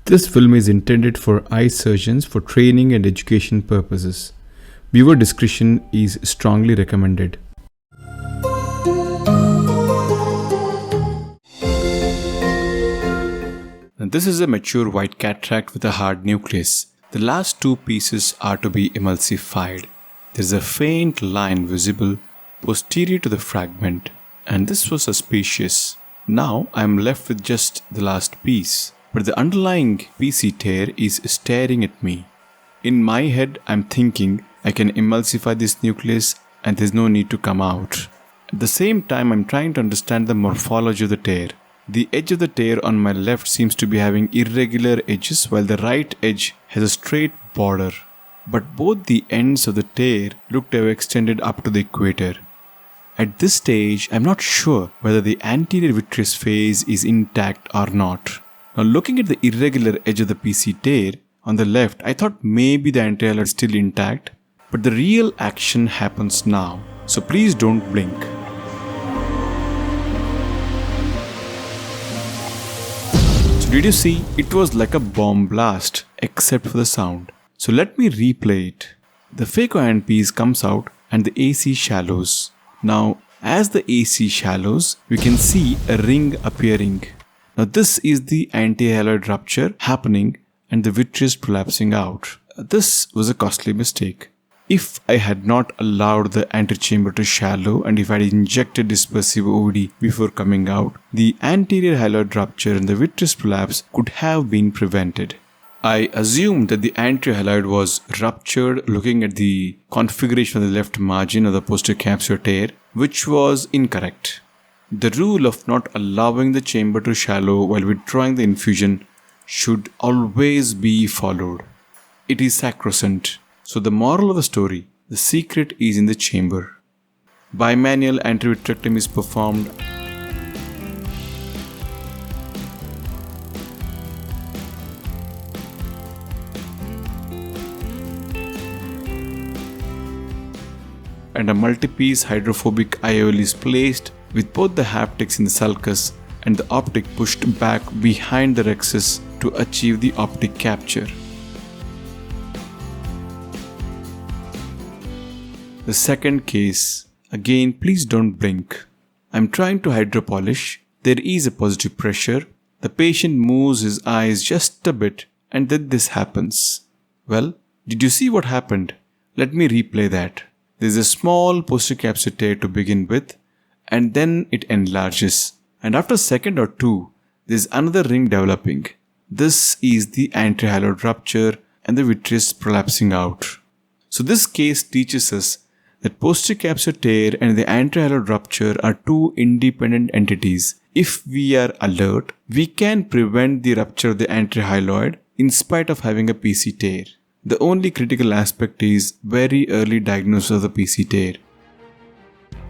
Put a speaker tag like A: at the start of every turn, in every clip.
A: This film is intended for eye surgeons for training and education purposes. Viewer discretion is strongly recommended. And this is a mature white cataract with a hard nucleus. The last two pieces are to be emulsified. There is a faint line visible posterior to the fragment, and this was suspicious. Now I am left with just the last piece, but the underlying PC tear is staring at me. In my head, I am thinking I can emulsify this nucleus and there is no need to come out. At the same time, I am trying to understand the morphology of the tear. The edge of the tear on my left seems to be having irregular edges, while the right edge has a straight border. But both the ends of the tear look to have extended up to the equator. At this stage, I am not sure whether the anterior vitreous phase is intact or not. Now, looking at the irregular edge of the PC tear on the left, I thought maybe the anterior is still intact, but the real action happens now. So please don't blink. Did you see? It was like a bomb blast, except for the sound. So let me replay it. The phaco piece comes out and the AC shallows. Now, as the AC shallows, we can see a ring appearing. Now this is the antihaloid rupture happening and the vitreous prolapsing out. This was a costly mistake. If I had not allowed the antechamber to shallow and if I had injected dispersive OD before coming out, the anterior hyaloid rupture and the vitreous prolapse could have been prevented. I assumed that the anterior hyaloid was ruptured looking at the configuration of the left margin of the posterior capsular tear, which was incorrect. The rule of not allowing the chamber to shallow while withdrawing the infusion should always be followed. It is sacrosanct. So the moral of the story, the secret is in the chamber. Bimanual antivitrectomy is performed. And a multi-piece hydrophobic IOL is placed with both the haptics in the sulcus and the optic pushed back behind the rhexis to achieve the optic capture. The second case, again please don't blink. I'm trying to hydropolish, there is a positive pressure, the patient moves his eyes just a bit and then this happens. Well, did you see what happened? Let me replay that. There's a small posterior capsular tear to begin with and then it enlarges. And after a second or two, there's another ring developing. This is the anterior hyaloid rupture and the vitreous prolapsing out. So this case teaches us that posterior capsular tear and the anterior hyaloid rupture are two independent entities. If we are alert, we can prevent the rupture of the anterior hyaloid in spite of having a PC tear. The only critical aspect is very early diagnosis of the PC tear.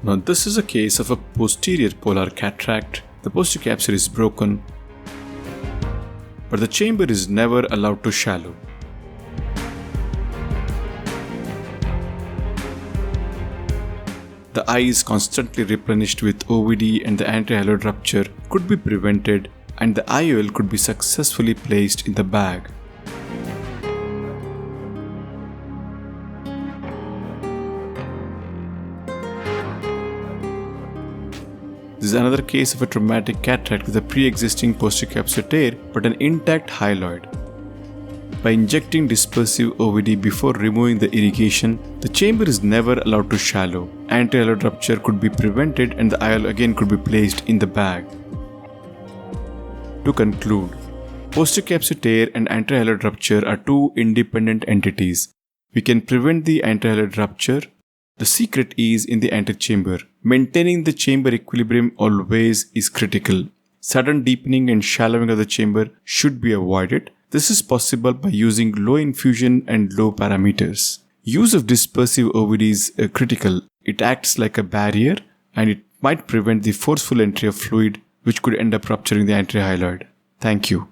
A: Now this is a case of a posterior polar cataract. The posterior capsule is broken, but the chamber is never allowed to shallow. The eye is constantly replenished with OVD and the anterior hyaloid rupture could be prevented and the IOL could be successfully placed in the bag. This is another case of a traumatic cataract with a pre-existing posterior capsular tear but an intact hyaloid. By injecting dispersive OVD before removing the irrigation, the chamber is never allowed to shallow. Anterior hyaloid rupture could be prevented and the IOL again could be placed in the bag. To conclude, posterior capsular tear and anterior hyaloid rupture are two independent entities. We can prevent the anterior hyaloid rupture. The secret is in the antechamber. Maintaining the chamber equilibrium always is critical. Sudden deepening and shallowing of the chamber should be avoided. This is possible by using low infusion and low parameters. Use of dispersive OVD is critical. It acts like a barrier and it might prevent the forceful entry of fluid which could end up rupturing the anterior hyaloid. Thank you.